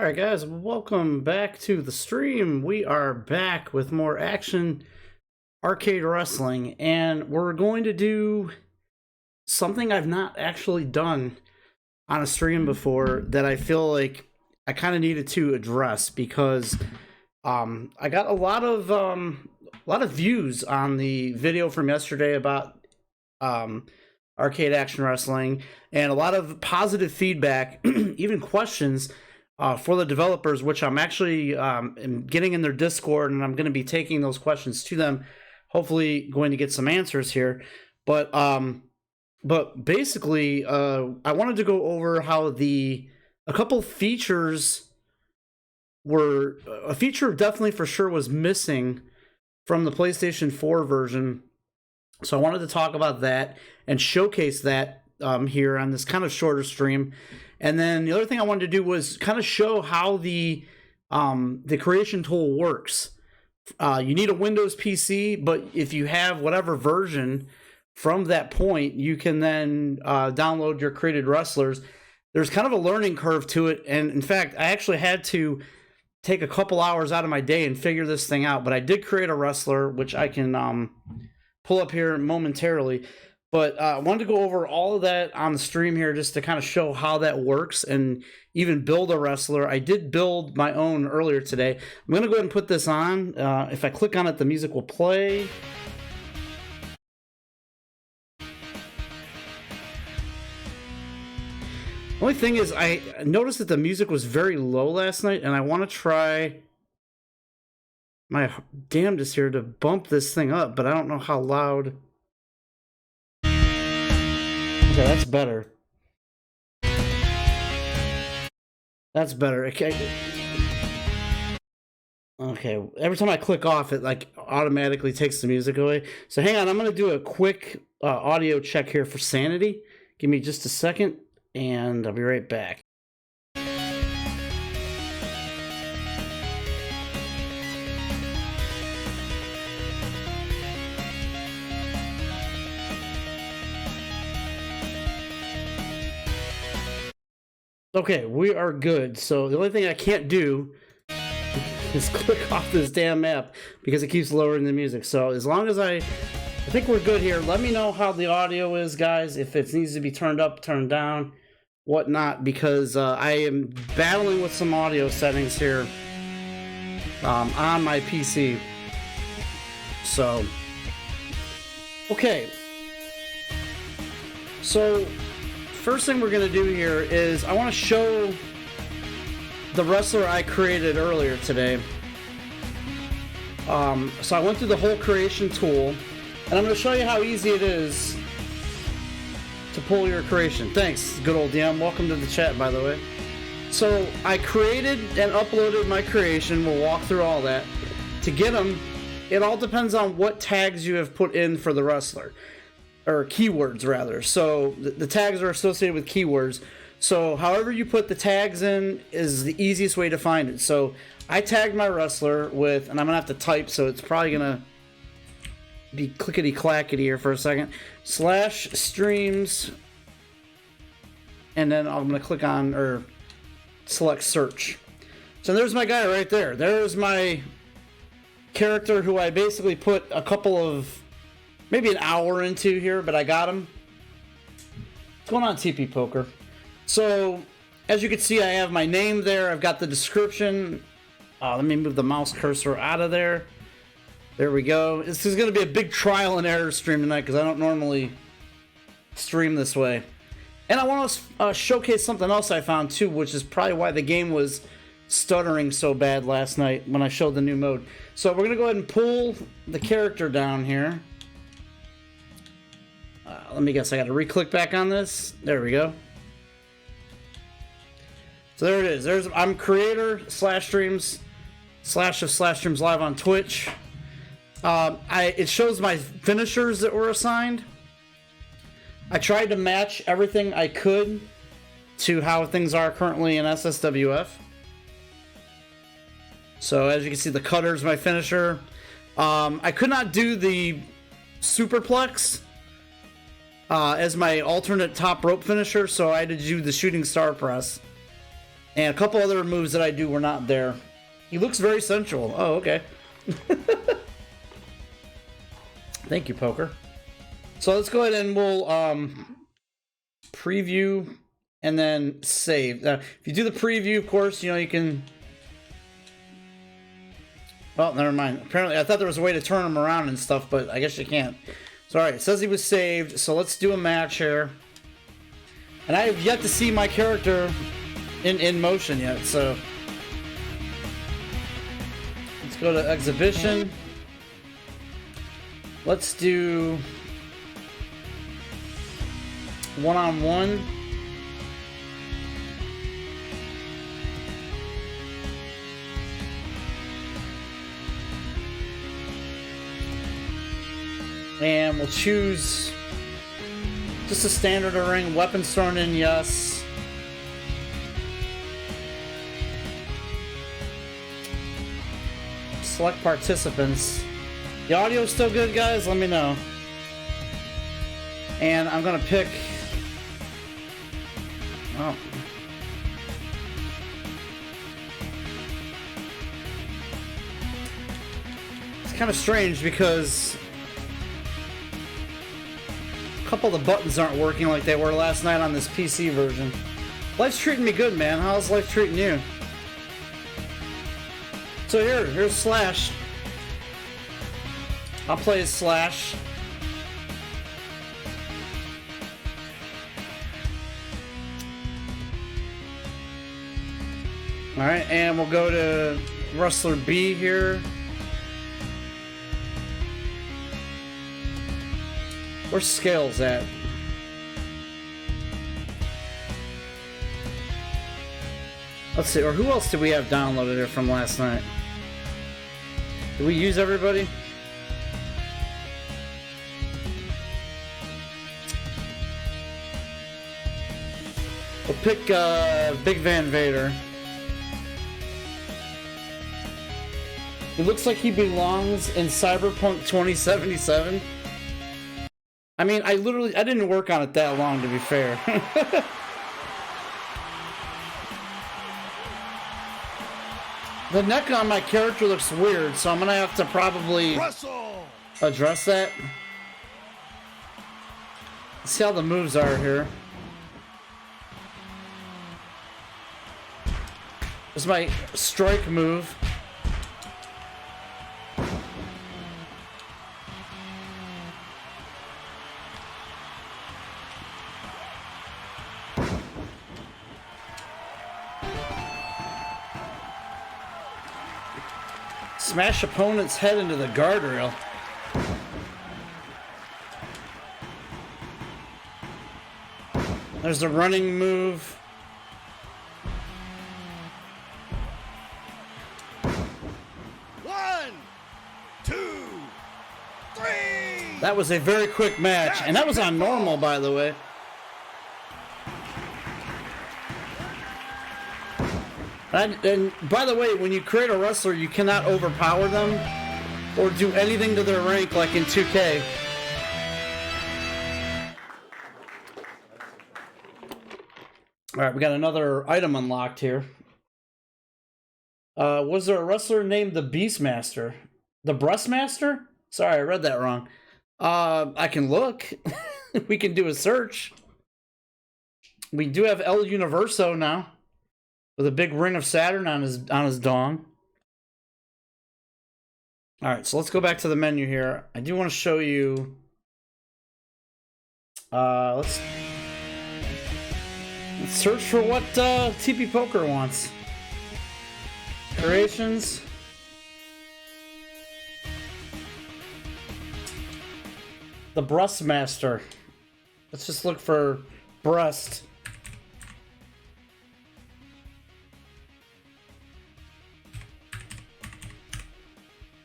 Alright guys, welcome back to the stream. We are back with more action arcade wrestling, and we're going to do something I've not actually done on a stream before that I feel like I kind of needed to address because I got a lot of views on the video from yesterday about arcade action wrestling, and a lot of positive feedback, even questions for the developers, which I'm actually am getting in their Discord, and I'm going to be taking those questions to them. Hopefully, going to get some answers here. But basically, I wanted to go over how a couple features were a feature definitely for sure was missing from the PlayStation 4 version. So I wanted to talk about that and showcase that here on this kind of shorter stream. And then the other thing I wanted to do was kind of show how the creation tool works. You need a Windows PC, but if you have whatever version from that point, you can then download your created wrestlers. There's kind of a learning curve to it, and in fact, I actually had to take a couple hours out of my day and figure this thing out. But I did create a wrestler, which I can pull up here momentarily. But I wanted to go over all of that on the stream here just to kind of show how that works and even build a wrestler. I did build my own earlier today. I'm going to go ahead and put this on. If I click on it, the music will play. The only thing is I noticed that the music was very low last night, and I want to try my damnedest here to bump this thing up, but I don't know how loud. Okay, that's better. That's better. Okay. Every time I click off, it like automatically takes the music away. So hang on, I'm going to do a quick audio check here for sanity. Give me just a second, and I'll be right back. Okay, we are good. So the only thing I can't do is click off this damn map because it keeps lowering the music. So as long as I think we're good here. Let me know how the audio is, guys. If it needs to be turned up, turned down, whatnot, because I am battling with some audio settings here on my PC. So, okay. So, first thing we're going to do here is I want to show the wrestler I created earlier today. So I went through the whole creation tool, and I'm going to show you how easy it is to pull your creation. Thanks, good old DM. Welcome to the chat, by the way. So I created and uploaded my creation. We'll walk through all that. To get them, it all depends on what tags you have put in for the wrestler. Or keywords, rather. So the tags are associated with keywords. So however you put the tags in is the easiest way to find it. So I tagged my wrestler with, and I'm going to have to type, so it's probably going to be clickety-clackety here for a second, /streams, and then I'm going to click on, or select search. So there's my guy right there. There's my character who I basically put a couple of, maybe an hour into here, but I got him. What's going on, TP Poker? So, as you can see, I have my name there. I've got the description. Let me move the mouse cursor out of there. There we go. This is going to be a big trial and error stream tonight because I don't normally stream this way. And I want to showcase something else I found too, which is probably why the game was stuttering so bad last night when I showed the new mode. So we're going to go ahead and pull the character down here. Let me guess, I got to re-click back on this. There we go. So there it is. I'm creator /streams /streams live on Twitch. It shows my finishers that were assigned. I tried to match everything I could to how things are currently in SSWF. So as you can see, the cutter's my finisher. I could not do the superplex as my alternate top rope finisher, so I had to do the shooting star press. And a couple other moves that I do were not there. He looks very sensual. Oh, okay. Thank you, Poker. So let's go ahead and we'll preview and then save. If you do the preview, of course, you know, you can... Well, never mind. Apparently, I thought there was a way to turn them around and stuff, but I guess you can't. So, alright, it says he was saved, so let's do a match here. And I have yet to see my character in motion yet, so... Let's go to exhibition. Let's do... one-on-one. And we'll choose just a standard ring. Weapons thrown in, yes. Select participants. The audio's still good, guys? Let me know. And I'm gonna pick... Oh. It's kind of strange because a couple of the buttons aren't working like they were last night on this PC version. Life's treating me good, man. How's life treating you? So here's Slash. I'll play as Slash. Alright, and we'll go to Wrestler B here. Where's Scales at? Let's see, or who else did we have downloaded here from last night? Did we use everybody? We'll pick Big Van Vader. He looks like he belongs in Cyberpunk 2077. I mean, I didn't work on it that long, to be fair. The neck on my character looks weird, so I'm gonna have to probably Wrestle! Address that. Let's see how the moves are here. This is my strike move. Smash opponent's head into the guardrail. There's the running move. One, two, three. That was a very quick match, and that was on normal, by the way. And by the way, when you create a wrestler, you cannot overpower them or do anything to their rank like in 2K. Alright, we got another item unlocked here. Was there a wrestler named the Beastmaster? The Breastmaster? Sorry, I read that wrong. I can look. We can do a search. We do have El Universo now, with a big ring of Saturn on his dong. Alright, so let's go back to the menu here. I do want to show you... Let's search for what TP Poker wants. Creations. The Breastmaster. Let's just look for breast.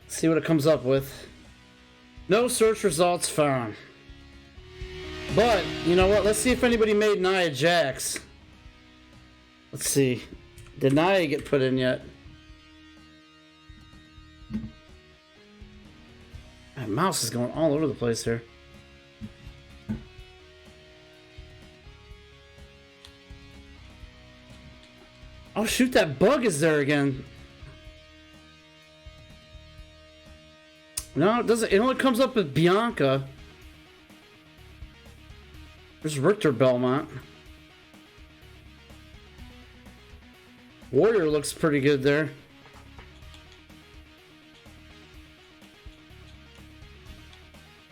See what it comes up with. No search results found. But, you know what? Let's see if anybody made Nia Jax. Let's see. Did Nia get put in yet? My mouse is going all over the place here. Oh shoot, that bug is there again. No, it doesn't. It only comes up with Bianca. There's Richter Belmont. Warrior looks pretty good there.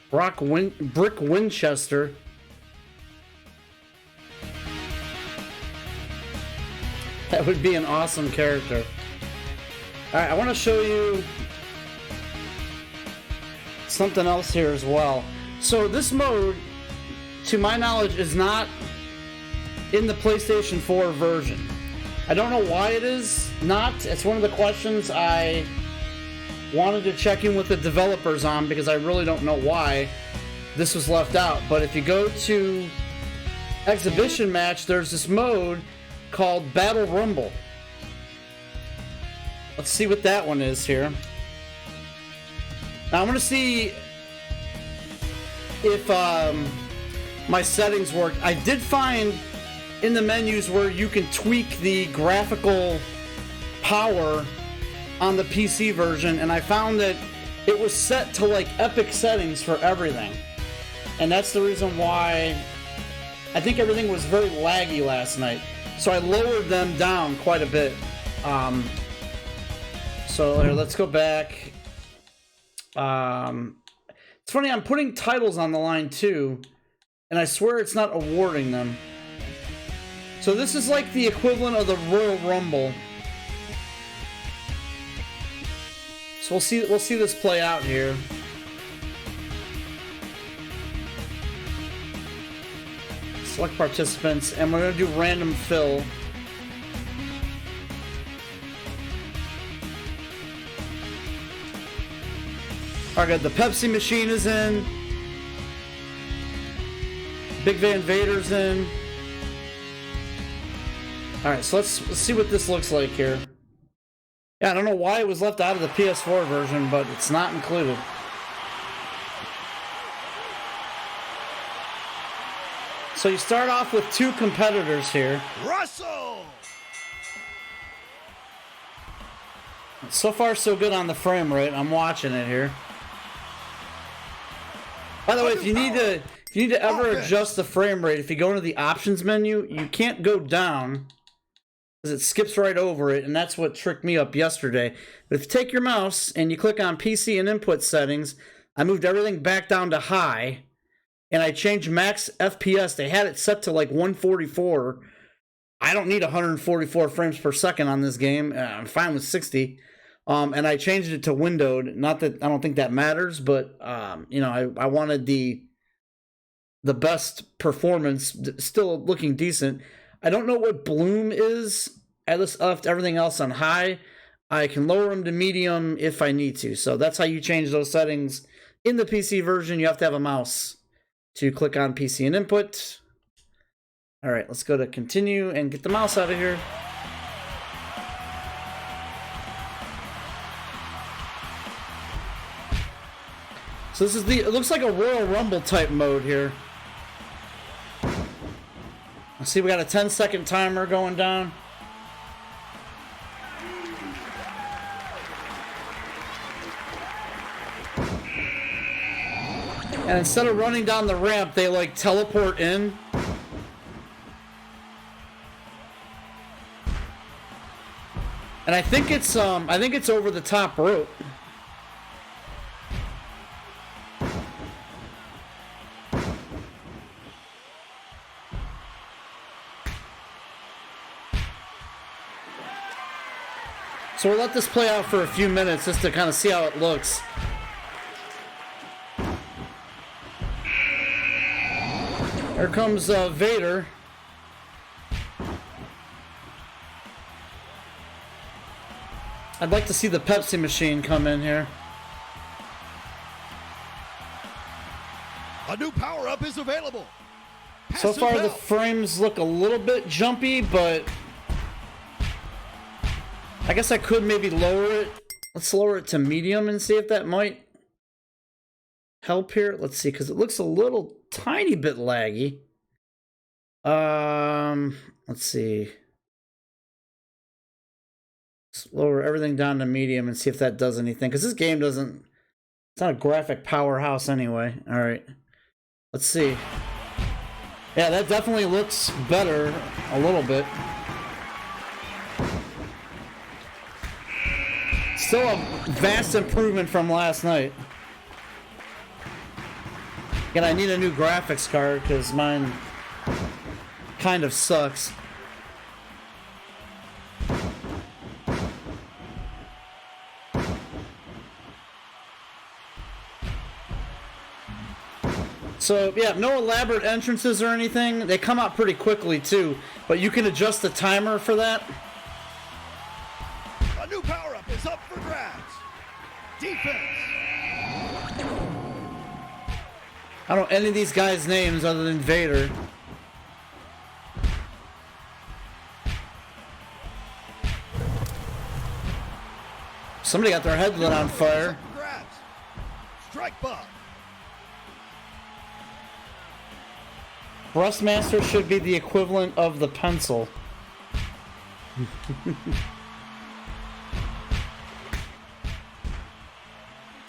Brick Winchester. That would be an awesome character. Alright, I want to show you something else here as well. So this mode, to my knowledge, is not in the PlayStation 4 version. I don't know why it is not. It's one of the questions I wanted to check in with the developers on, because I really don't know why this was left out. But if you go to Exhibition Match, there's this mode called Battle Rumble. Let's see what that one is here. Now I'm going to see if my settings work. I did find in the menus where you can tweak the graphical power on the PC version, and I found that it was set to like epic settings for everything. And that's the reason why I think everything was very laggy last night. So I lowered them down quite a bit. So here, let's go back. It's funny, I'm putting titles on the line too, and I swear it's not awarding them. So this is like the equivalent of the Royal Rumble. So we'll see this play out here. Select participants, and we're gonna do random fill. Alright, the Pepsi machine is in. Big Van Vader's in. Alright, so let's see what this looks like here. Yeah, I don't know why it was left out of the PS4 version, but it's not included. So you start off with two competitors here. Wrestle! So far, so good on the frame rate. I'm watching it here. By the way, if you need to ever adjust the frame rate, if you go into the options menu, you can't go down because it skips right over it, and that's what tricked me up yesterday. But if you take your mouse and you click on PC and input settings, I moved everything back down to high, and I changed max FPS. They had it set to like 144. I don't need 144 frames per second on this game. I'm fine with 60. And I changed it to windowed. Not that I don't think that matters, but you know, I wanted the best performance, still looking decent. I don't know what bloom is. I just left everything else on high. I can lower them to medium if I need to. So that's how you change those settings. In the PC version, you have to have a mouse to click on PC and input. All right, let's go to continue and get the mouse out of here. So this is it looks like a Royal Rumble type mode here. Let's see, we got a 10-second timer going down. And instead of running down the ramp, they like teleport in. And I think it's over the top rope. So we'll let this play out for a few minutes just to kind of see how it looks. Here comes Vader. I'd like to see the Pepsi machine come in here. A new power-up is available. So far, the frames look a little bit jumpy, but I guess I could maybe lower it. Let's lower it to medium and see if that might help here. Let's see, because it looks a little tiny bit laggy. Let's see. lower everything down to medium and see if that does anything. Because this game doesn't... It's not a graphic powerhouse anyway. Alright. Let's see. Yeah, that definitely looks better a little bit. Still a vast improvement from last night. Again, I need a new graphics card because mine kind of sucks. So, yeah, no elaborate entrances or anything. They come out pretty quickly, too. But you can adjust the timer for that. A new power-up is up for grabs. Defense. I don't know any of these guys' names other than Vader. Somebody got their head lit on fire. Grabs. Strike buff. Thrustmaster should be the equivalent of the pencil.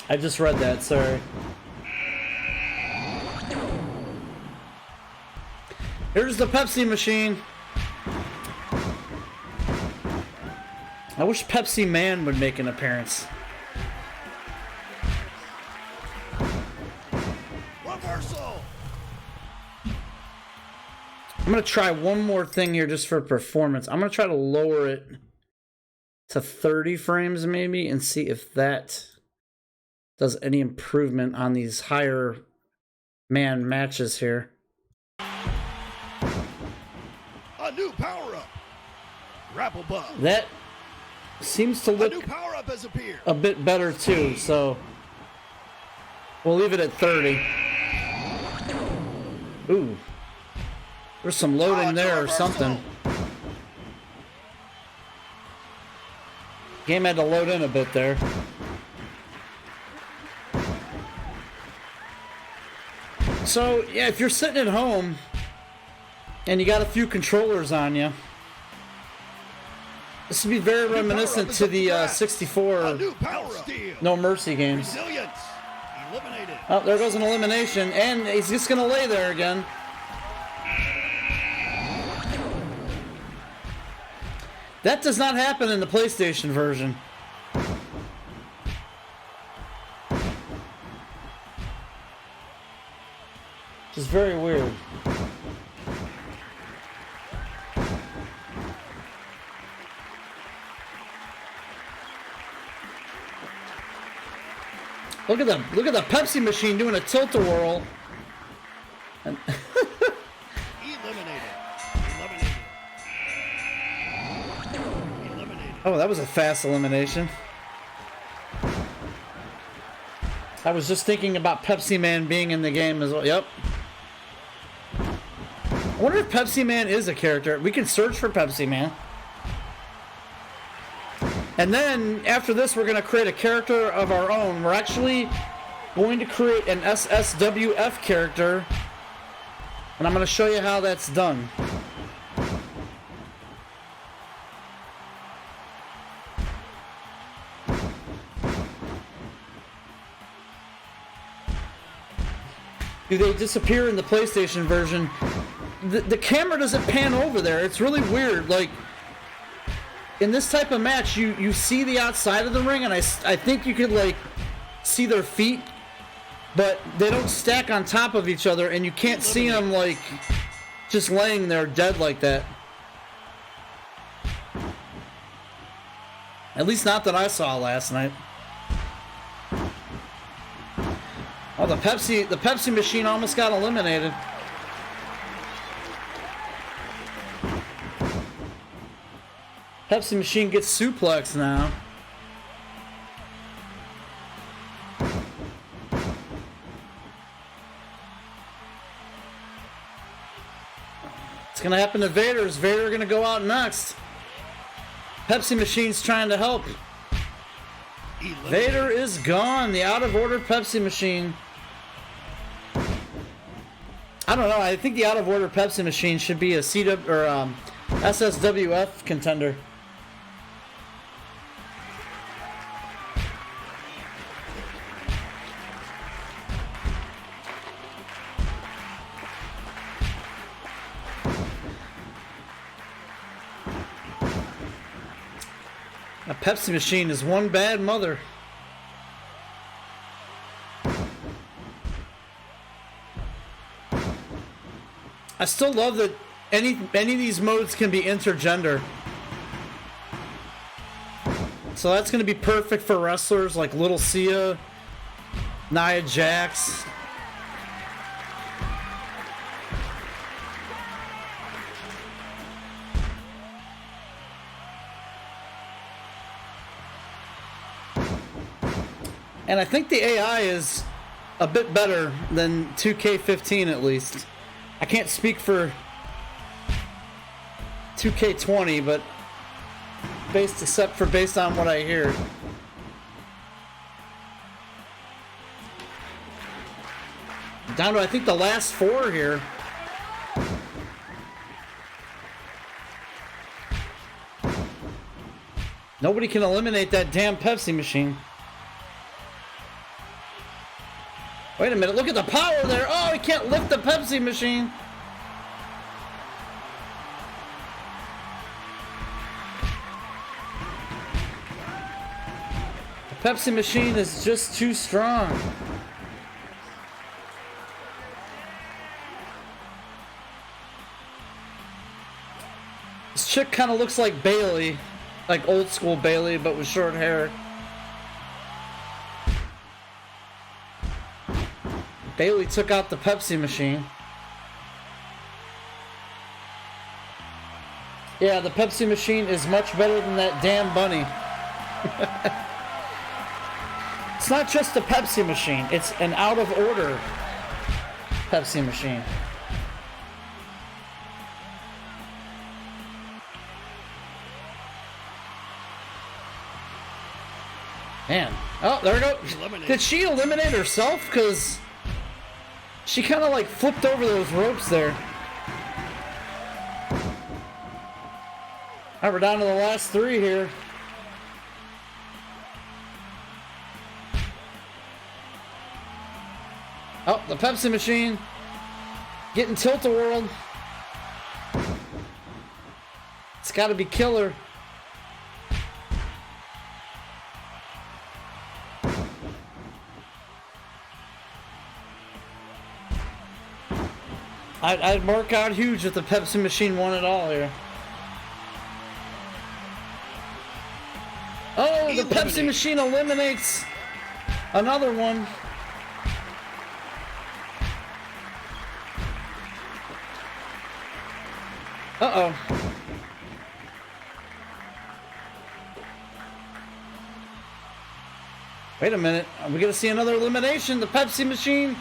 I just read that, sorry. Here's the Pepsi machine. I wish Pepsi Man would make an appearance. Reversal. I'm going to try one more thing here just for performance. I'm going to try to lower it to 30 frames maybe and see if that does any improvement on these higher man matches here. A new power-up. Grapple buff. That seems to A look new power-up has appeared. a bit better too, so we'll leave it at 30. Ooh. There's some loading there or something. Game had to load in a bit there. So, yeah, if you're sitting at home and you got a few controllers on you, this would be very reminiscent to the 64 No Mercy games. Resilience. Eliminated. Oh, there goes an elimination, and he's just going to lay there again. That does not happen in the PlayStation version. Which is very weird. Look at the Pepsi machine doing a tilt-a-whirl. And oh, that was a fast elimination. I was just thinking about Pepsi Man being in the game as well. Yep. I wonder if Pepsi Man is a character. We can search for Pepsi Man. And then, after this, we're going to create a character of our own. We're actually going to create an SSWF character. And I'm going to show you how that's done. Do they disappear in the PlayStation version? The camera doesn't pan over there. It's really weird. Like, in this type of match, you see the outside of the ring, and I think you could, like, see their feet, but they don't stack on top of each other, and you can't see them, like, just laying there dead like that. At least not that I saw last night. Oh, the Pepsi machine almost got eliminated. Pepsi machine gets suplexed now. It's gonna happen to Vader. Is Vader gonna go out next? Pepsi machine's trying to help. Vader is gone. The out of order Pepsi machine. I don't know. I think the out of order Pepsi machine should be a CW or SSWF contender. A Pepsi machine is one bad mother. I still love that any of these modes can be intergender. So that's going to be perfect for wrestlers like Little Sia, Nia Jax. And I think the AI is a bit better than 2K15 at least. I can't speak for 2K20, but based on what I hear. Down to I think the last 4 here. Nobody can eliminate that damn Pepsi machine. Wait a minute, look at the power there. Oh, he can't lift the Pepsi machine. The Pepsi machine is just too strong. This chick kind of looks like Bailey, like old school Bailey, but with short hair. Bailey took out the Pepsi machine. Yeah, the Pepsi machine is much better than that damn bunny. It's not just a Pepsi machine, it's an out of order Pepsi machine. Man. Oh, there we go. Did she eliminate herself? Because she kind of like flipped over those ropes there. Alright, we're down to the last 3 here. Oh, the Pepsi machine getting tilt-a-whirled. It's got to be killer. I'd mark out huge if the Pepsi machine won it all here. Oh, the Pepsi machine eliminates another one. Uh-oh. Wait a minute. Are we going to see another elimination? The Pepsi machine,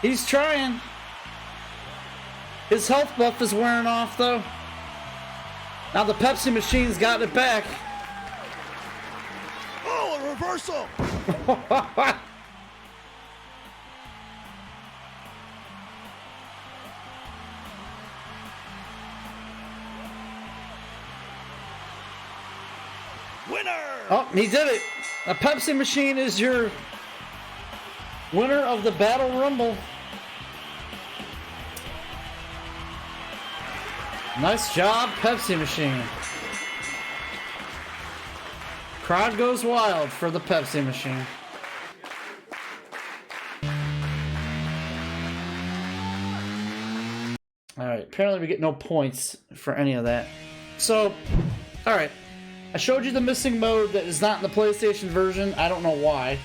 he's trying. His health buff is wearing off, though. Now the Pepsi machine's got it back. Oh, a reversal! Winner! Oh, he did it. A Pepsi machine is your winner of the Battle Rumble. Nice job, Pepsi machine. Crowd goes wild for the Pepsi machine. Alright, apparently we get no points for any of that. So, alright. I showed you the missing mode that is not in the PlayStation version. I don't know why.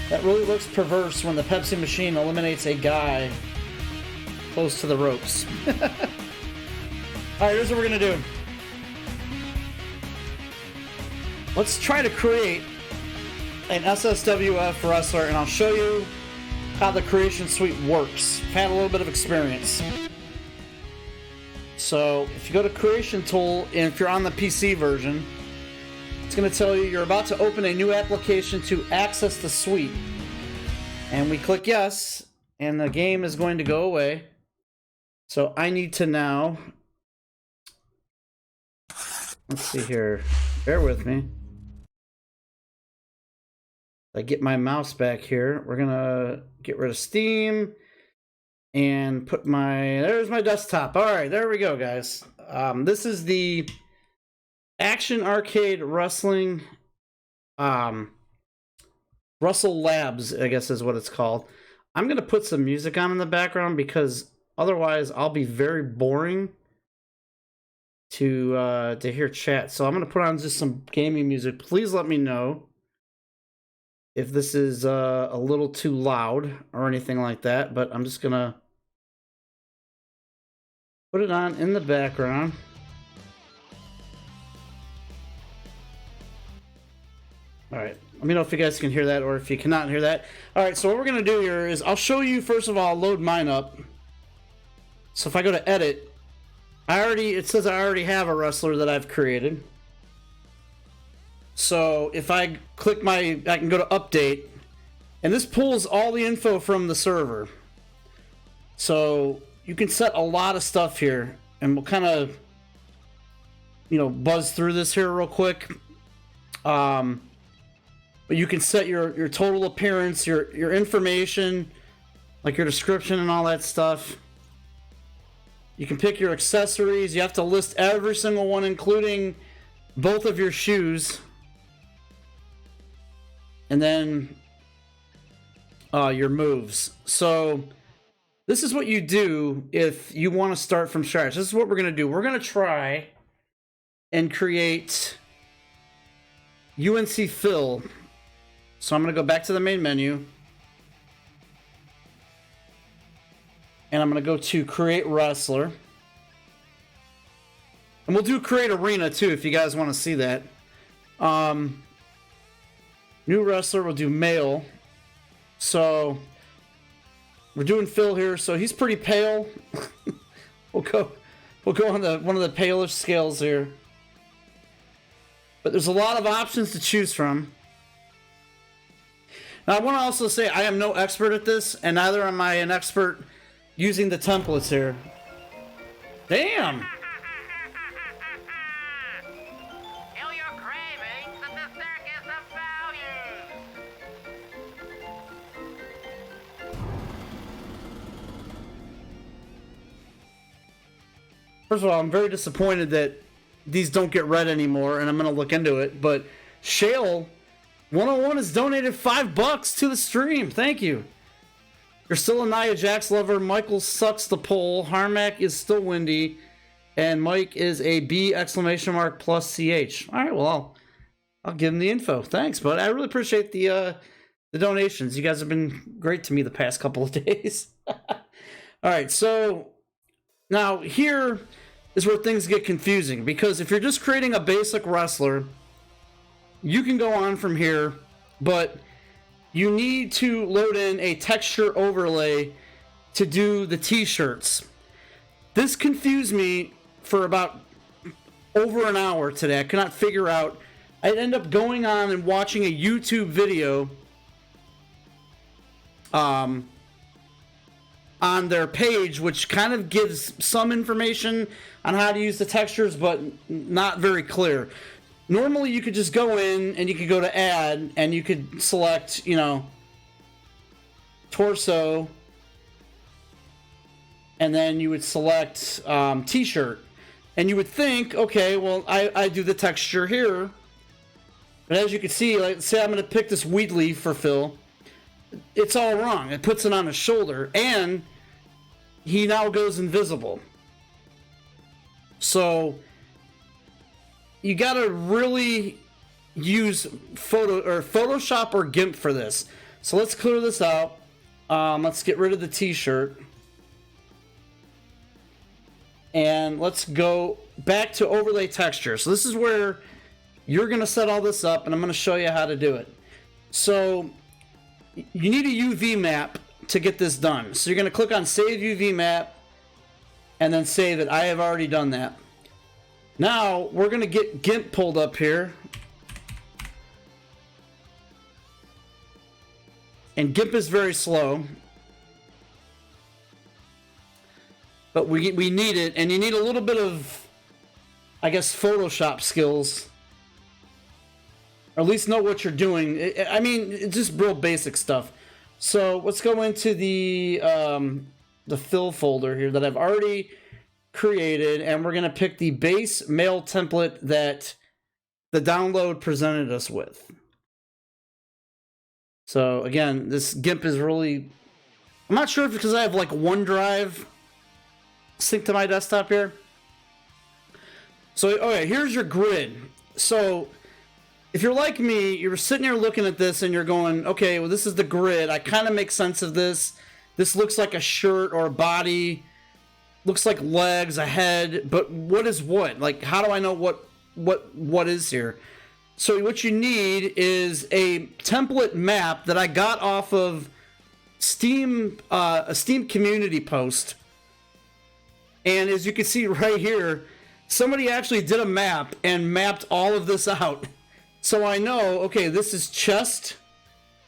That really looks perverse when the Pepsi machine eliminates a guy close to the ropes. Alright, here's what we're gonna do. Let's try to create an SSWF wrestler, and I'll show you how the creation suite works. I've had a little bit of experience. So, if you go to Creation Tool, and if you're on the PC version, it's going to tell you you're about to open a new application to access the suite. And we click yes, and the game is going to go away. So, I need to now... Let's see here. Bear with me. I get my mouse back here. We're going to get rid of Steam. And put there's my desktop. All right, there we go, guys. This is the Action Arcade Wrestling, Wrestle Labs, I guess is what it's called. I'm going to put some music on in the background because otherwise I'll be very boring to hear chat. So I'm going to put on just some gaming music. Please let me know if this is a little too loud or anything like that, but I'm just going to put it on in the background. All right, let me know if you guys can hear that or if you cannot hear that. All right, so what we're going to do here is I'll show you, first of all, load mine up. So if I go to edit, it says I already have a wrestler that I've created. So if I click I can go to update, and this pulls all the info from the server. So you can set a lot of stuff here, and we'll kind of, buzz through this here real quick. But you can set your total appearance, your information, like your description and all that stuff. You can pick your accessories. You have to list every single one, including both of your shoes. And then your moves. So this is what you do if you want to start from scratch. This is what we're going to do. We're going to try and create UNC Phil. So I'm going to go back to the main menu. And I'm going to go to Create Wrestler. And we'll do Create Arena too if you guys want to see that. New wrestler, we'll do male. So we're doing Phil here. So he's pretty pale. We'll go on one of the palish scales here. But there's a lot of options to choose from. Now, I want to also say I am no expert at this, and neither am I an expert using the templates here. Damn! Kill your cravings at the circus of values. First of all, I'm very disappointed that these don't get read anymore, and I'm going to look into it. But Shale 101 has donated $5 to the stream. Thank you. You're still a Nia Jax lover. Michael sucks the poll. Harmac is still windy. And Mike is a B ! Plus CH. All right, well, I'll give him the info. Thanks, bud. I really appreciate the donations. You guys have been great to me the past couple of days. All right, so now here is where things get confusing. Because if you're just creating a basic wrestler, you can go on from here, but you need to load in a texture overlay to do the t-shirts. This confused me for about over an hour today. I could not figure out. I'd end up going on and watching a YouTube video on their page, which kind of gives some information on how to use the textures, but not very clear. Normally, you could just go in and you could go to add and you could select, torso, and then you would select t-shirt. And you would think, okay, well, I do the texture here. But as you can see, like, say I'm going to pick this wheat leaf for Phil. It's all wrong. It puts it on his shoulder, and he now goes invisible. So you gotta really use Photoshop or GIMP for this. So let's clear this out. Let's get rid of the t-shirt. And let's go back to overlay texture. So this is where you're gonna set all this up, and I'm gonna show you how to do it. So you need a UV map to get this done. So you're gonna click on Save UV Map, and then save it. I have already done that. Now, we're going to get GIMP pulled up here. And GIMP is very slow. But we need it, and you need a little bit of, I guess, Photoshop skills. Or at least know what you're doing. It's just real basic stuff. So, let's go into the fill folder here that I've already created, and we're going to pick the base male template that the download presented us with. So again, this GIMP is really, I'm not sure if it's because I have like OneDrive synced to my desktop here. So, okay, here's your grid. So if you're like me, you're sitting here looking at this and you're going, okay, well, this is the grid. I kind of make sense of this. This looks like a shirt or a body. Looks like legs, a head, but what is what? Like, how do I know what is here? So what you need is a template map that I got off of Steam, a Steam community post. And as you can see right here, somebody actually did a map and mapped all of this out. So I know, okay, this is chest.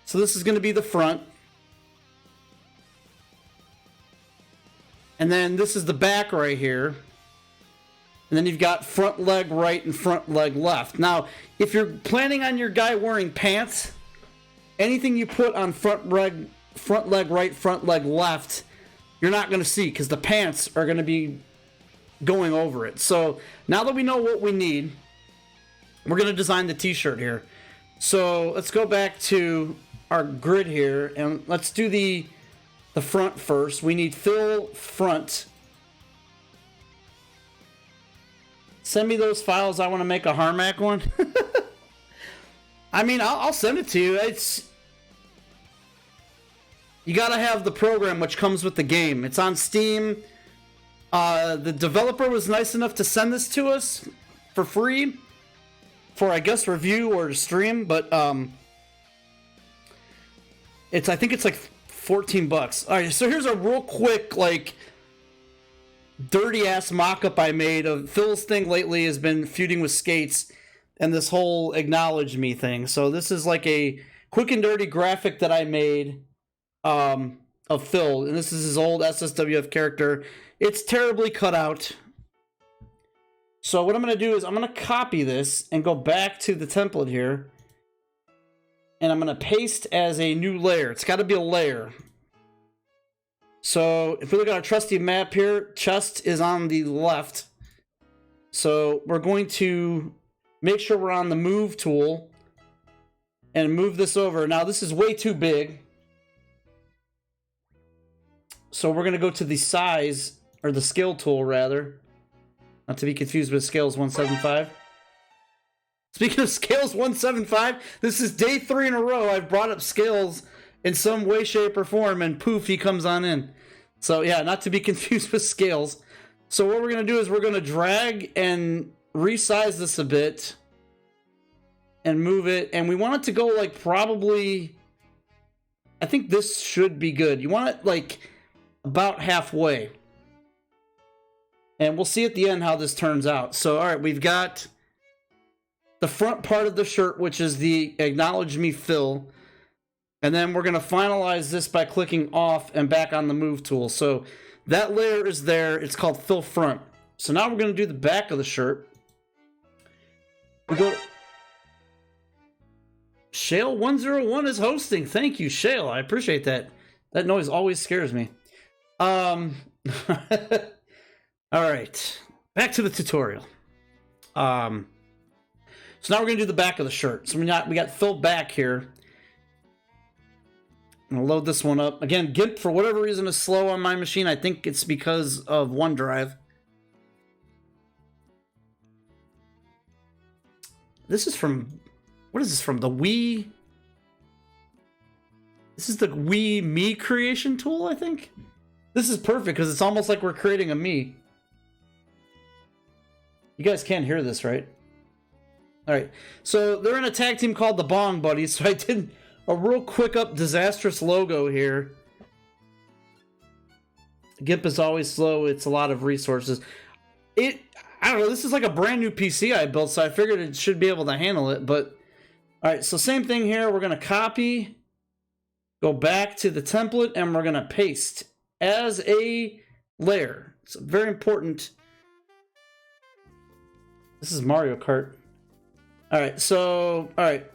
So this is going to be the front. And then this is the back right here. And then you've got front leg right and front leg left. Now, if you're planning on your guy wearing pants, anything you put on front leg right, front leg left, you're not going to see because the pants are going to be going over it. So now that we know what we need, we're going to design the t-shirt here. So let's go back to our grid here and let's do the front first. We need fill front. Send me those files. I want to make a Harmac one. I mean, I'll send it to you. It's, you got to have the program which comes with the game. It's on Steam. The developer was nice enough to send this to us for free for, I guess, review or stream, but I think it's like $14. All right, so here's a real quick, like, dirty ass mock-up I made of Phil's thing lately has been feuding with Skates and this whole acknowledge me thing. So this is like a quick and dirty graphic that I made of Phil, and this is his old SSWF character. It's terribly cut out. So what I'm going to do is I'm going to copy this and go back to the template here. And I'm going to paste as a new layer. It's got to be a layer. So if we look at our trusty map here, chest is on the left. So we're going to make sure we're on the move tool and move this over. Now this is way too big. So we're going to go to the size, or the scale tool rather. Not to be confused with Scales 175. Speaking of Scales 175, this is day 3 in a row I've brought up Scales in some way, shape, or form, and poof, he comes on in. So yeah, not to be confused with Scales. So what we're going to do is we're going to drag and resize this a bit and move it, and we want it to go like probably, I think this should be good. You want it like about halfway. And we'll see at the end how this turns out. So all right, we've got the front part of the shirt, which is the acknowledge me fill. And then we're going to finalize this by clicking off and back on the move tool. So that layer is there. It's called fill front. So now we're going to do the back of the shirt. We go. Shale 101 is hosting. Thank you, Shale. I appreciate that. That noise always scares me. All right. Back to the tutorial. So now we're going to do the back of the shirt. So we got fill back here. I'm going to load this one up. Again, GIMP, for whatever reason, is slow on my machine. I think it's because of OneDrive. This is from... What is this from? The Wii... This is the Wii Me creation tool, I think? This is perfect, because it's almost like we're creating a me. You guys can't hear this, right? Alright, so they're in a tag team called the Bong Buddies, so I did a real quick up disastrous logo here. GIMP is always slow, it's a lot of resources. I don't know, this is like a brand new PC I built, so I figured it should be able to handle it, but... Alright, so same thing here, we're going to copy, go back to the template, and we're going to paste as a layer. It's very important. This is Mario Kart. Alright, so, alright.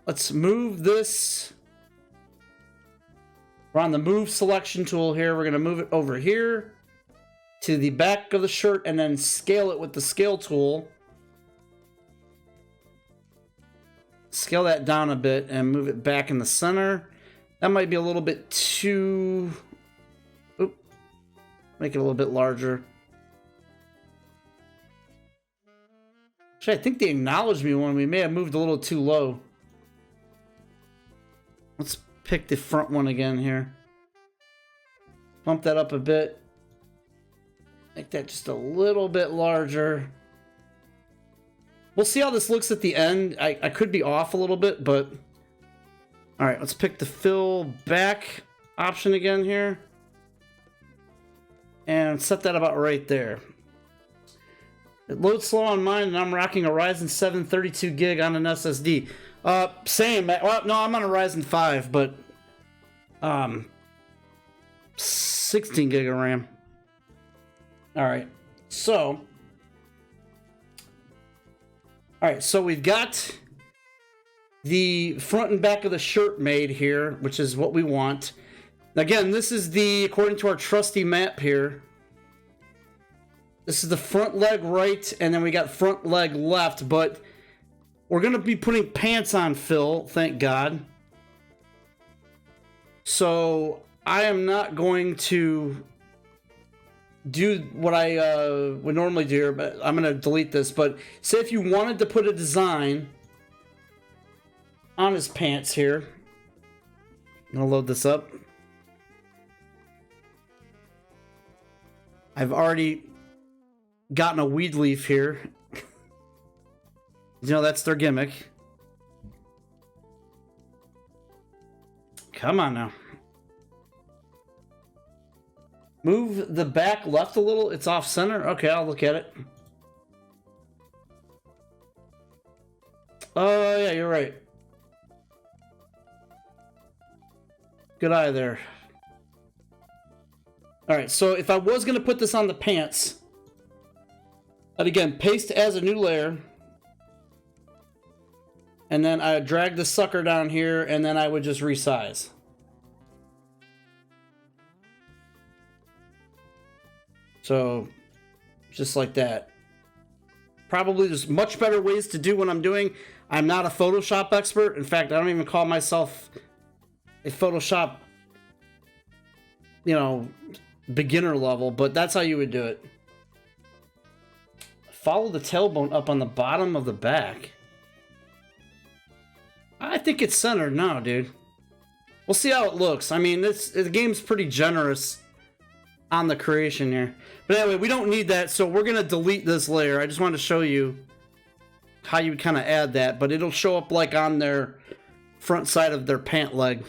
Let's move this. We're on the move selection tool here. We're going to move it over here to the back of the shirt and then scale it with the scale tool. scale that down a bit and move it back in the center. That might be a little bit too... Oop. Make it a little bit larger. Actually, I think they acknowledged me when we may have moved a little too low. Let's pick the front one again here. Bump that up a bit. Make that just a little bit larger. We'll see how this looks at the end. I could be off a little bit, but... Alright, let's pick the fill back option again here. And set that about right there. It loads slow on mine, and I'm rocking a Ryzen 7 32 gig on an SSD. Same. Well, no, I'm on a Ryzen 5, but... 16 gig of RAM. Alright, so... Alright, so we've got the front and back of the shirt made here, which is what we want. Again, this is according to our trusty map here, this is the front leg right, and then we got front leg left, but we're going to be putting pants on Phil, thank God. So, I am not going to do what I would normally do here, but I'm going to delete this. But say if you wanted to put a design on his pants here. I'm going to load this up. I've already gotten a weed leaf here. You know, that's their gimmick. Come on now. Move the back left a little. It's off center. Okay, I'll look at it. Oh, yeah, you're right. Good eye there. Alright, so if I was going to put this on the pants, I'd again paste as a new layer. And then I would drag the sucker down here, and then I would just resize. So, just like that. Probably there's much better ways to do what I'm doing. I'm not a Photoshop expert. In fact, I don't even call myself a Photoshop, you know, beginner level, but that's how you would do it. Follow the tailbone up on the bottom of the back. I think it's centered now, dude. We'll see how it looks. I mean, the game's pretty generous on the creation here. But anyway, we don't need that, so we're going to delete this layer. I just wanted to show you how you would kind of add that, but it'll show up like on their front side of their pant leg.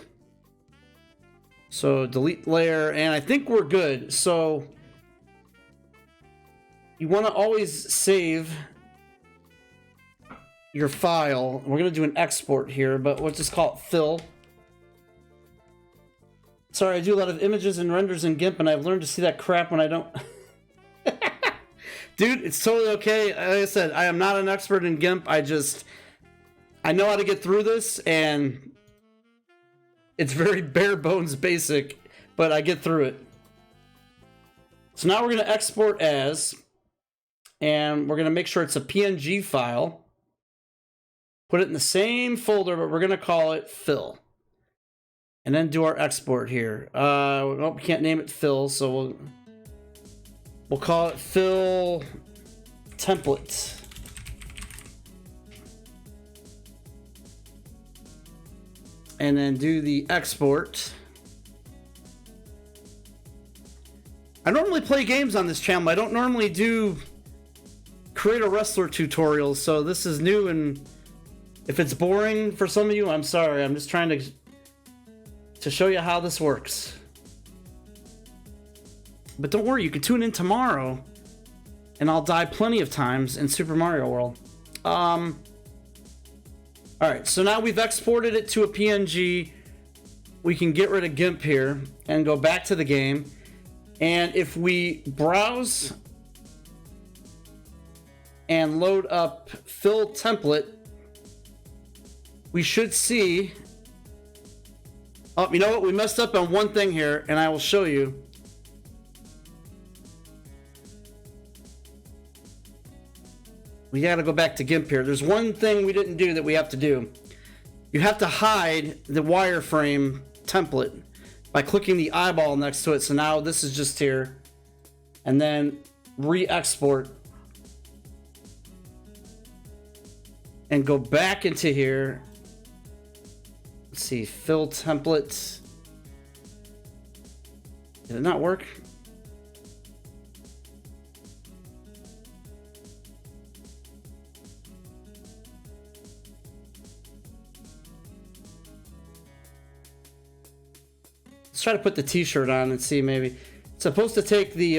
So delete layer, and I think we're good. So you want to always save your file. We're going to do an export here, but we'll just call it fill. Sorry, I do a lot of images and renders in GIMP, and I've learned to see that crap when I don't... Dude, it's totally okay. Like I said, I am not an expert in GIMP. I know how to get through this, and it's very bare bones basic, but I get through it. So now we're going to export as, and we're going to make sure it's a PNG file. Put it in the same folder, but we're going to call it fill. And then do our export here. Nope, we can't name it fill, so we'll call it fill template. And then do the export. I normally play games on this channel. I don't normally do create a wrestler tutorials, so this is new, and if it's boring for some of you, I'm sorry. I'm just trying to show you how this works. But don't worry, you can tune in tomorrow, and I'll die plenty of times in Super Mario World. Alright, so now we've exported it to a PNG. We can get rid of GIMP here and go back to the game. And if we browse and load up fill template, we should see... Oh, you know what? We messed up on one thing here, and I will show you. We gotta go back to GIMP here. There's one thing we didn't do that we have to do. you have to hide the wireframe template by clicking the eyeball next to it. So now this is just here. And then re-export. And go back into here. Let's see, fill templates. Did it not work? Let's try to put the t-shirt on and see maybe. It's supposed to take the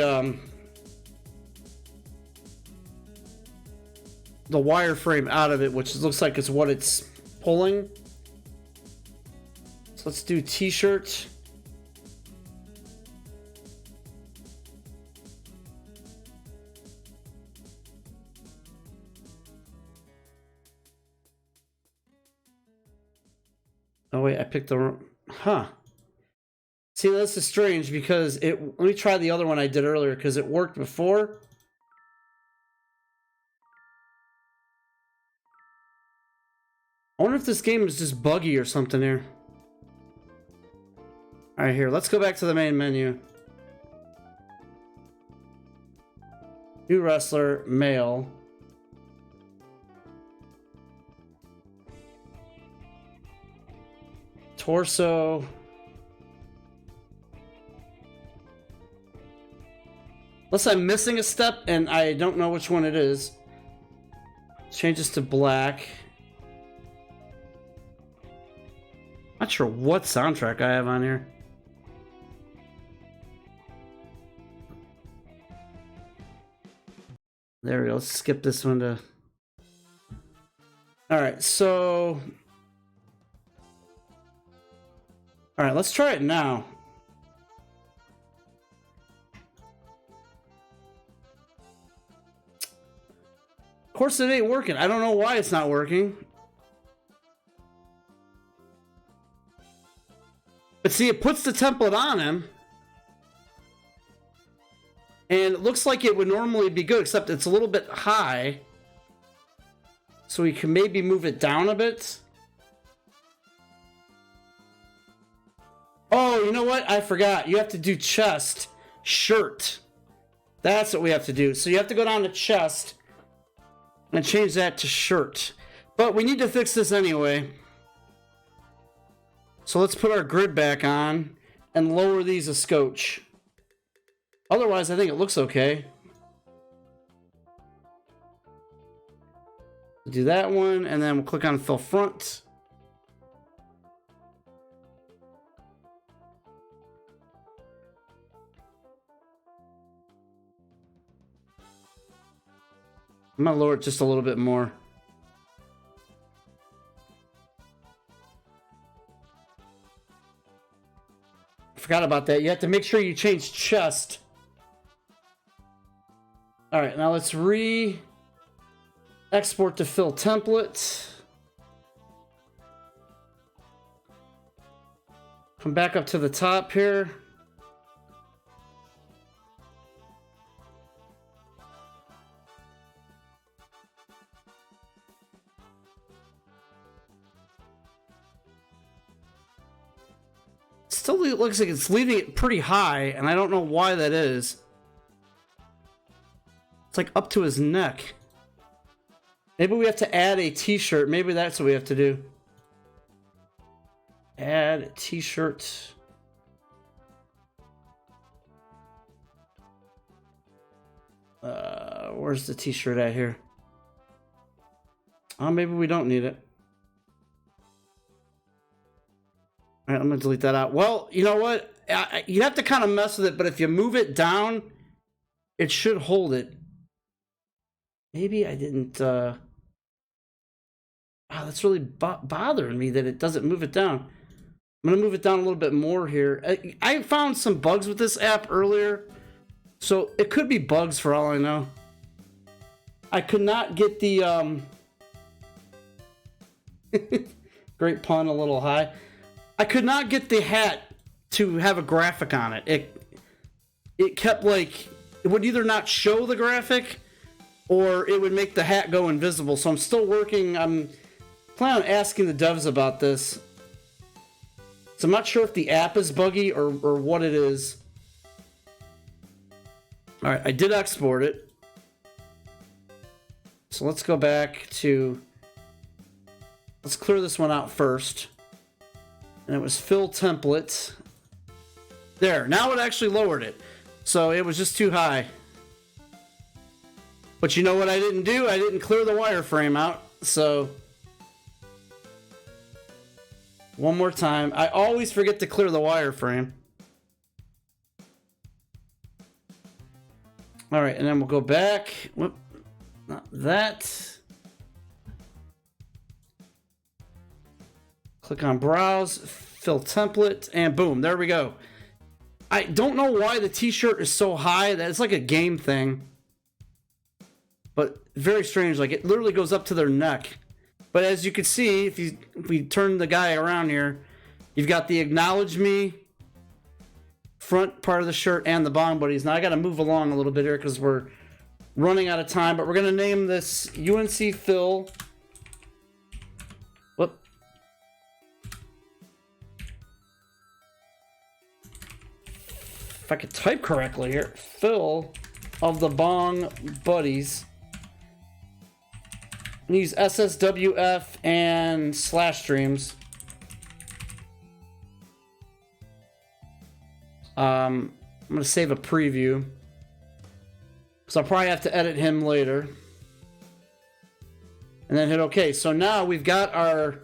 wireframe out of it, which looks like it's what it's pulling. So let's do t-shirt. Oh wait, I picked the wrong. Huh. See, this is strange because it. Let me try the other one I did earlier because it worked before. I wonder if this game is just buggy or something here. Alright, here, let's go back to the main menu. New wrestler, male. Torso. Unless I'm missing a step and I don't know which one it is. Change this to black. Not sure what soundtrack I have on here. There we go. Let's skip this one to... Alright, so... Alright, let's try it now. Of course it ain't working. I don't know why it's not working. But see, it puts the template on him. And it looks like it would normally be good, except it's a little bit high. So we can maybe move it down a bit. Oh, you know what? I forgot. You have to do chest, shirt. That's what we have to do. So you have to go down to chest and change that to shirt. But we need to fix this anyway. So let's put our grid back on and lower these a scotch. Otherwise, I think it looks okay. Do that one, and then we'll click on fill front. I'm gonna lower it just a little bit more. Forgot about that. You have to make sure you change chest. All right, now let's export to fill template. Come back up to the top here. Still looks like it's leaving it pretty high, and I don't know why that is. It's like up to his neck. Maybe we have to add a t-shirt. Maybe that's what we have to do. Add a t-shirt. Where's the t-shirt at here? Oh, maybe we don't need it. All right, I'm going to delete that out. Well, you know what? You have to kind of mess with it, but if you move it down, it should hold it. Maybe I didn't... Wow, that's really bothering me that it doesn't move it down. I'm going to move it down a little bit more here. I found some bugs with this app earlier, so it could be bugs for all I know. I could not get the... Great pun, a little high. I could not get the hat to have a graphic on it. It kept like... It would either not show the graphic or it would make the hat go invisible. So I'm still working. I'm plan on asking the devs about this. So I'm not sure if the app is buggy or what it is. Alright, I did export it. So let's go back to... Let's clear this one out first. And it was fill template. There, now it actually lowered it. So it was just too high. But you know what I didn't do? I didn't clear the wireframe out. So... One more time. I always forget to clear the wireframe. Alright, and then we'll go back. Whoop. Not that. Click on browse, fill template, and boom, there we go. I don't know why the t-shirt is so high. That it's like a game thing. But very strange, like it literally goes up to their neck. But as you can see, if we turn the guy around here, you've got the acknowledge me front part of the shirt and the bong buddies. Now I got to move along a little bit here because we're running out of time. But we're going to name this UNC Phil. Whoop. If I could type correctly here. Phil of the Bong Buddies. Use SSWF and slash streams. I'm going to save a preview. So I'll probably have to edit him later. And then hit OK. So now we've got our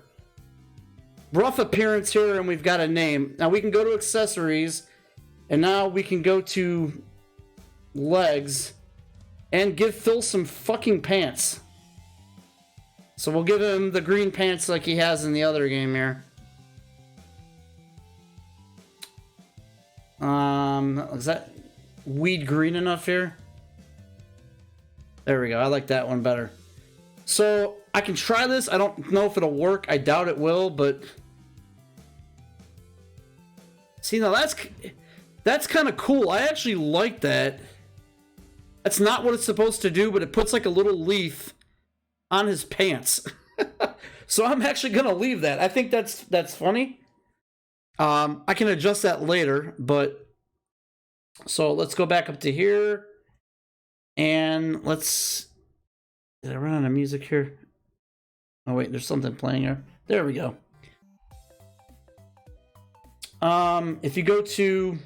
rough appearance here and we've got a name. Now we can go to accessories. And now we can go to legs. And give Phil some fucking pants. So we'll give him the green pants like he has in the other game here. Is that weed green enough here? There we go. I like that one better. So I can try this. I don't know if it'll work. I doubt it will, but... See, now that's kind of cool. I actually like that. That's not what it's supposed to do, but it puts like a little leaf on his pants. So I'm actually gonna leave that. I think that's funny. I can adjust that later, but so let's go back up to here and let's... Did I run out of music here? Oh wait, there's something playing here. There we go. If you go to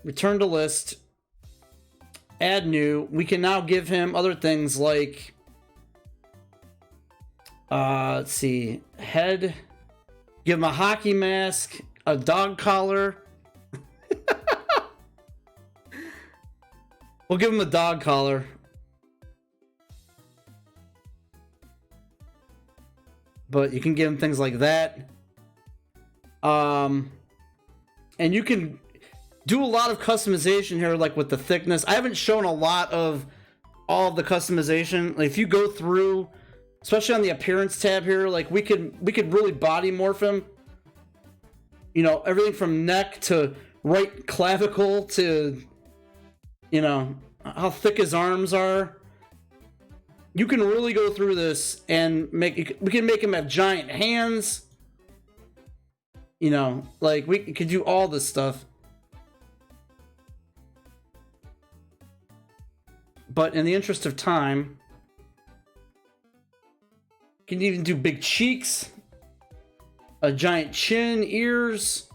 return to list, add new, we can now give him other things like let's see, head, give him a hockey mask, a dog collar. We'll give him a dog collar. But you can give him things like that. And you can do a lot of customization here, like with the thickness. I haven't shown a lot of all of the customization. Like if you go through, especially on the appearance tab here, like we could really body morph him. You know, everything from neck to right clavicle to, you know, how thick his arms are. You can really go through this and we can make him have giant hands. You know, like we could do all this stuff. But in the interest of time, you can even do big cheeks, a giant chin, ears,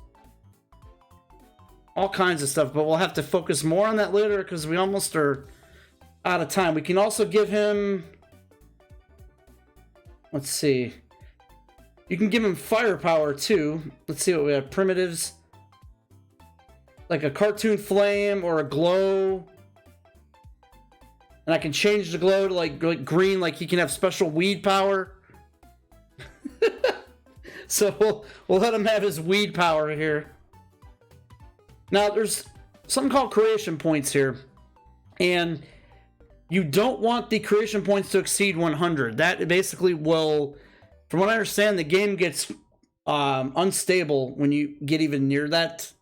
all kinds of stuff. But we'll have to focus more on that later because we almost are out of time. We can also give him, let's see, you can give him firepower too. Let's see what we have. Primitives, like a cartoon flame or a glow. And I can change the glow to like green, like he can have special weed power. So we'll let him have his weed power here. Now there's something called creation points here. And you don't want the creation points to exceed 100. That basically will, from what I understand, the game gets unstable when you get even near that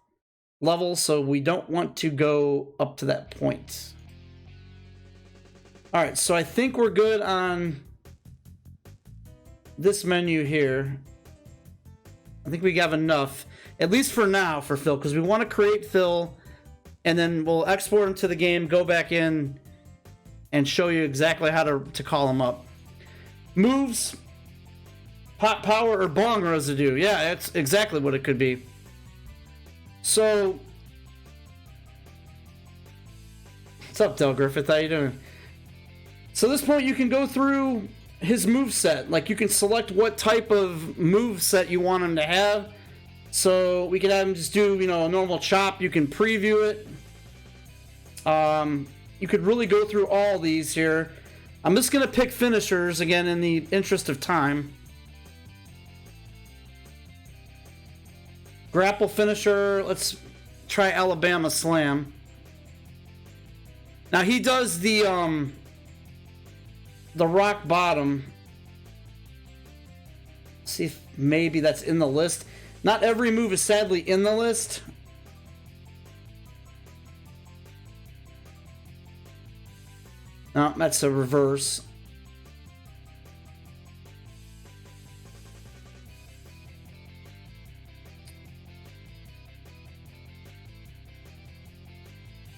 level. So we don't want to go up to that point. All right, so I think we're good on this menu here. I think we have enough, at least for now, for Phil, because we want to create Phil, and then we'll export him to the game, go back in, and show you exactly how to call him up. Moves, pop power, or bong residue. Yeah, that's exactly what it could be. So, what's up, Del Griffith? How you doing? So at this point, you can go through his move set. Like, you can select what type of move set you want him to have. So we could have him just do, a normal chop. You can preview it. You could really go through all these here. I'm just going to pick finishers again in the interest of time. Grapple finisher. Let's try Alabama Slam. Now he does the rock bottom. See if maybe that's in the list. Not every move is sadly in the list. No, that's a reverse.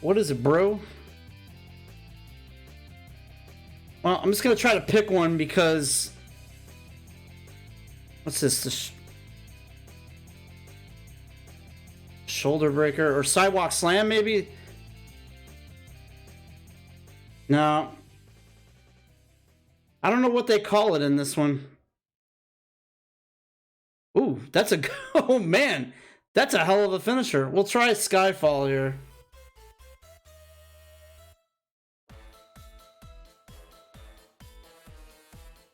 What is it, bro? Well, I'm just going to try to pick one because... What's this? Shoulder breaker or sidewalk slam, maybe? No. I don't know what they call it in this one. Ooh, that's a... Oh, man. That's a hell of a finisher. We'll try Skyfall here.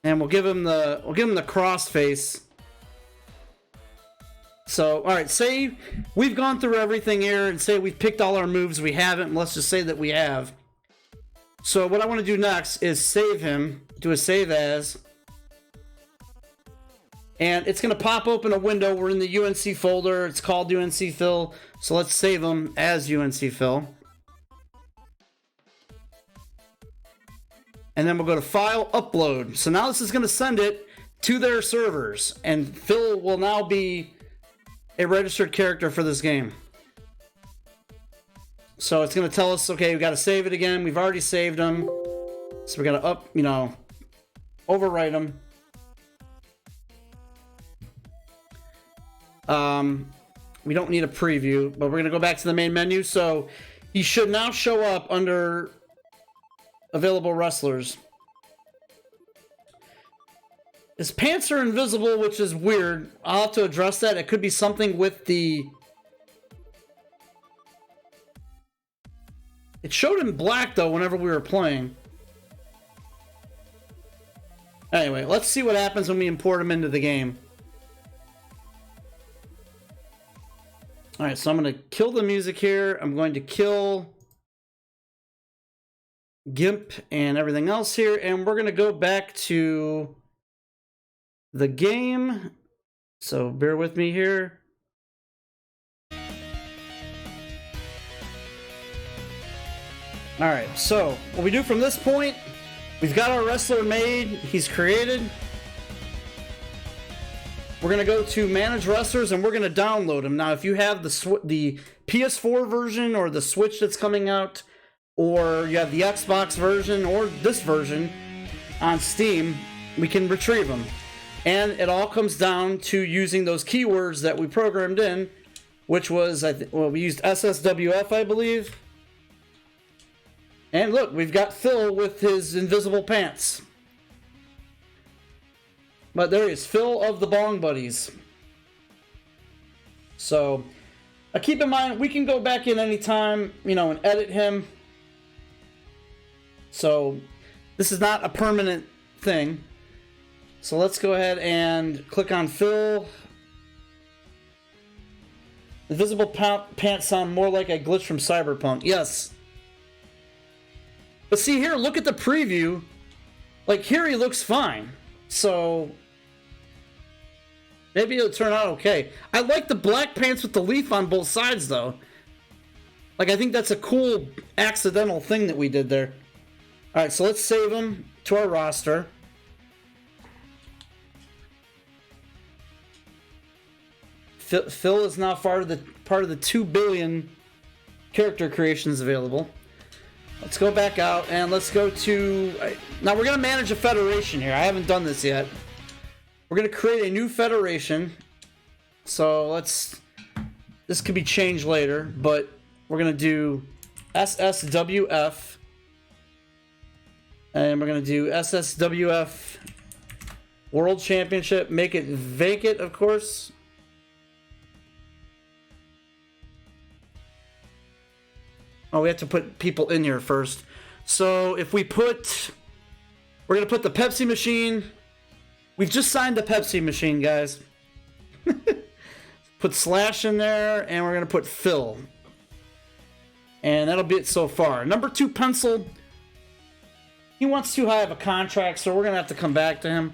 And we'll give him the cross face. So, all right, say we've gone through everything here and say we've picked all our moves. We haven't. Let's just say that we have. So what I want to do next is save him. Do a save as. And it's going to pop open a window. We're in the UNC folder. It's called UNC Phil. So let's save him as UNC Phil. And then we'll go to File, Upload. So now this is going to send it to their servers. And Phil will now be a registered character for this game. So it's going to tell us, okay, we got to save it again. We've already saved them. So we got to overwrite them. We don't need a preview, but we're going to go back to the main menu. So he should now show up under available wrestlers. His pants are invisible, which is weird. I'll have to address that. It could be something with the... It showed in black, though, whenever we were playing. Anyway, let's see what happens when we import him into the game. Alright, so I'm going to kill the music here. I'm going to kill GIMP and everything else here. And we're going to go back to the game. So bear with me here. Alright, so what we do from this point, we've got our wrestler made. He's created. We're going to go to Manage Wrestlers and we're going to download him. Now, if you have the PS4 version or the Switch that's coming out, or you have the Xbox version or this version on Steam, we can retrieve them. And it all comes down to using those keywords that we programmed in, which was, we used SSWF, I believe. And look, we've got Phil with his invisible pants. But there he is, Phil of the Bong Buddies. So, keep in mind, we can go back in anytime, and edit him. So, this is not a permanent thing. So let's go ahead and click on Phil. Invisible pants sound more like a glitch from Cyberpunk. Yes. But see here, look at the preview. Like, here he looks fine. So, maybe it'll turn out okay. I like the black pants with the leaf on both sides, though. Like, I think that's a cool accidental thing that we did there. All right, so let's save him to our roster. Phil is now part of the 2 billion character creations available. Let's go back out and let's go to... Now we're going to manage a federation here. I haven't done this yet. We're going to create a new federation. So let's... This could be changed later, but we're going to do SSWF. And we're going to do SSWF World Championship. Make it vacant, of course. Oh, we have to put people in here first. So if we put... We're going to put the Pepsi machine. We've just signed the Pepsi machine, guys. Put Slash in there, and we're going to put Phil. And that'll be it so far. Number 2 pencil. He wants too high of a contract, so we're going to have to come back to him.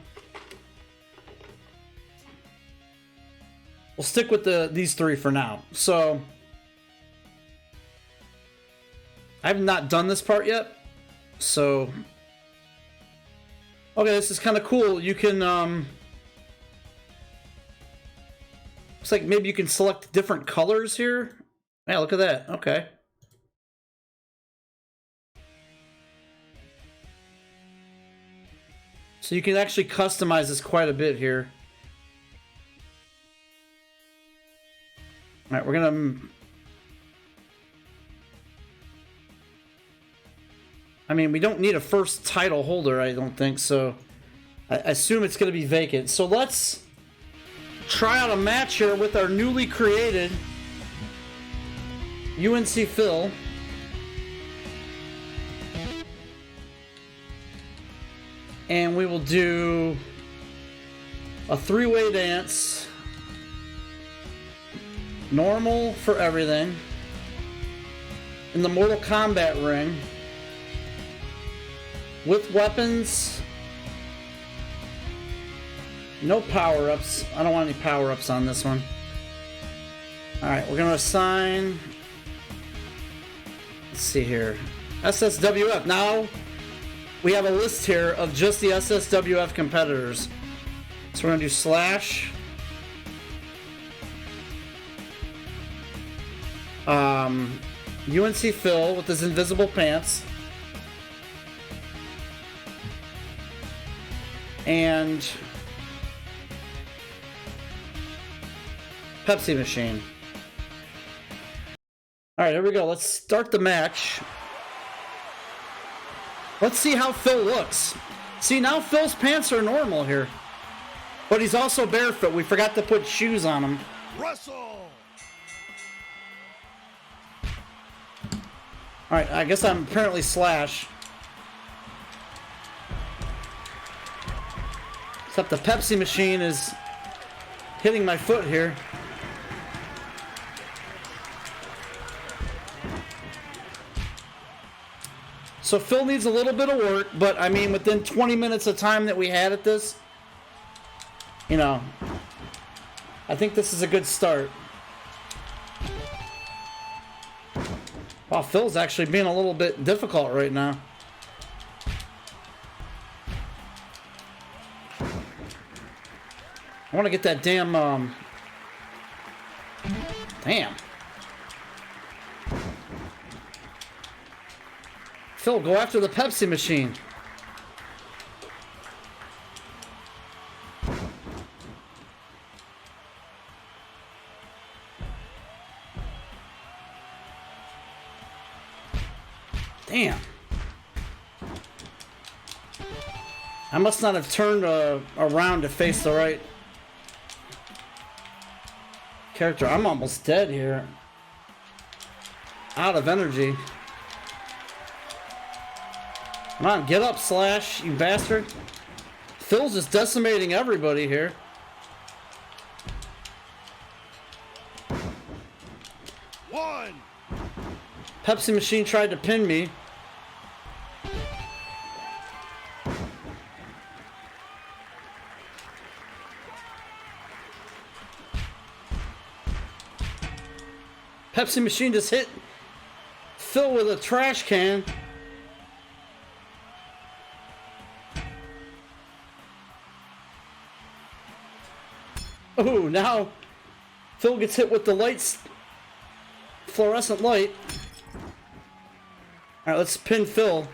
We'll stick with these 3 for now. So... I've not done this part yet, so... Okay, this is kind of cool. You can, looks like maybe you can select different colors here. Yeah, look at that. Okay. So you can actually customize this quite a bit here. Alright, we're gonna... I mean, we don't need a first title holder, I don't think, so I assume it's going to be vacant. So let's try out a match here with our newly created UNC Phil. And we will do a 3-way dance. Normal for everything. In the Mortal Kombat ring. With weapons. No power-ups. I don't want any power-ups on this one. Alright, we're going to assign... Let's see here. SSWF. Now, we have a list here of just the SSWF competitors. So we're going to do Slash. UNC Phil with his invisible pants. And Pepsi machine. Alright, here we go. Let's start the match. Let's see how Phil looks. See, now Phil's pants are normal here. But he's also barefoot. We forgot to put shoes on him. Wrestle. Alright, I guess I'm apparently Slash. Except the Pepsi machine is hitting my foot here. So Phil needs a little bit of work, but I mean, within 20 minutes of time that we had at this, you know, I think this is a good start. Wow, Phil's actually being a little bit difficult right now. I want to get that damn, damn. Phil, go after the Pepsi machine. Damn. I must not have turned around to face the right character. I'm almost dead here. Out of energy. Come on, get up, Slash, you bastard. Phil's just decimating everybody here. One. Pepsi machine tried to pin me. Pepsi machine just hit Phil with a trash can. Oh, now Phil gets hit with the lights, fluorescent light. All right, let's pin Phil.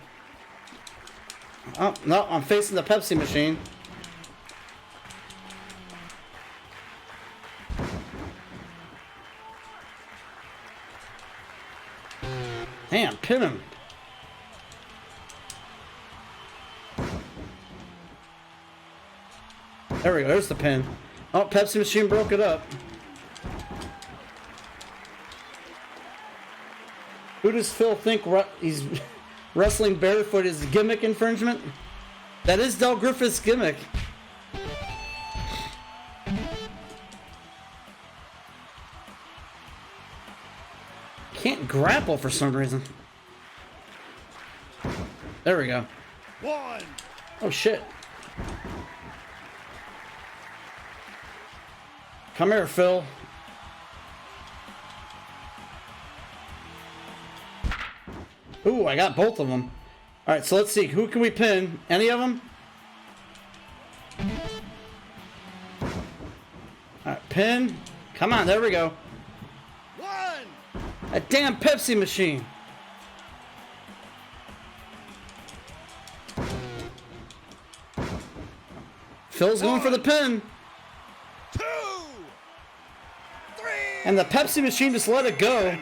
Oh, no, I'm facing the Pepsi machine. Damn, pin him. There we go, there's the pin. Oh, Pepsi machine broke it up. Who does Phil think he's wrestling barefoot is gimmick infringement? That is Del Griffith's gimmick. Can't grapple for some reason. There we go. One. Oh shit. Come here, Phil. Ooh, I got both of them. All right, so let's see. Who can we pin? Any of them? All right, pin. Come on, there we go. One. A damn Pepsi machine. Phil's going for the pin. 2. 3. And the Pepsi machine just let it go.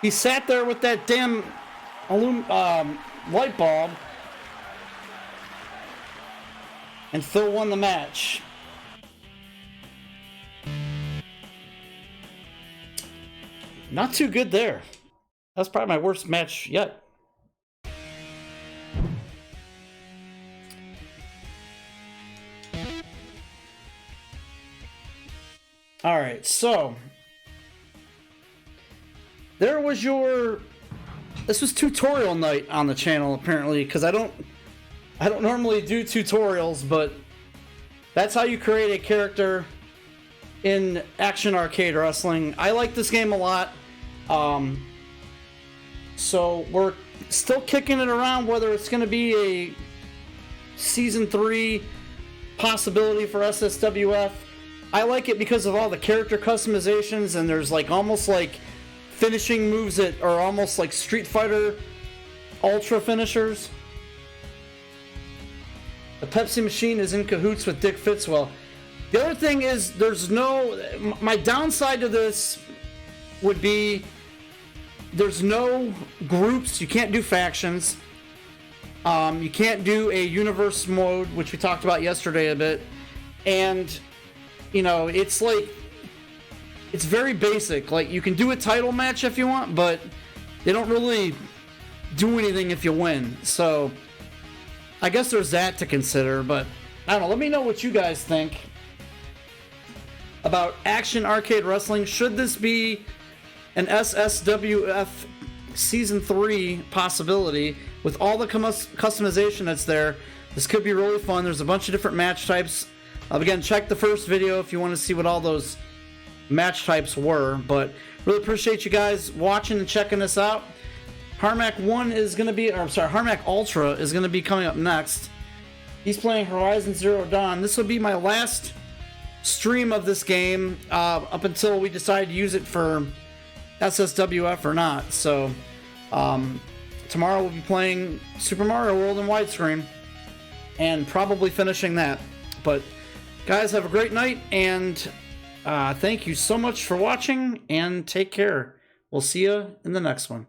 He sat there with that damn light bulb. And Phil won the match. Not too good there. That's probably my worst match yet. All right, so there was this was tutorial night on the channel apparently, because I don't normally do tutorials, but that's how you create a character in Action Arcade Wrestling. I like this game a lot. So we're still kicking it around whether it's going to be a Season 3 possibility for SSWF. I like it because of all the character customizations, and there's like almost like finishing moves that are almost like Street Fighter Ultra finishers. The Pepsi machine is in cahoots with Dick Fitzwell. The other thing is my downside to this would be there's no groups. You can't do factions. You can't do a universe mode, which we talked about yesterday a bit. And, you know, it's like, it's very basic. Like, you can do a title match if you want, but they don't really do anything if you win. So, I guess there's that to consider, but I don't know. Let me know what you guys think about Action Arcade Wrestling. Should this be an SSWF Season 3 possibility with all the customization that's there? This could be really fun. There's a bunch of different match types. Again, check the first video if you want to see what all those match types were. But really appreciate you guys watching and checking this out. Harmac 1 is going to be, or I'm sorry, Harmac Ultra is going to be coming up next. He's playing Horizon Zero Dawn. This will be my last stream of this game up until we decide to use it for SSWF or not. So tomorrow we'll be playing Super Mario World in widescreen and probably finishing that. But guys, have a great night, and thank you so much for watching, and take care. We'll see you in the next one.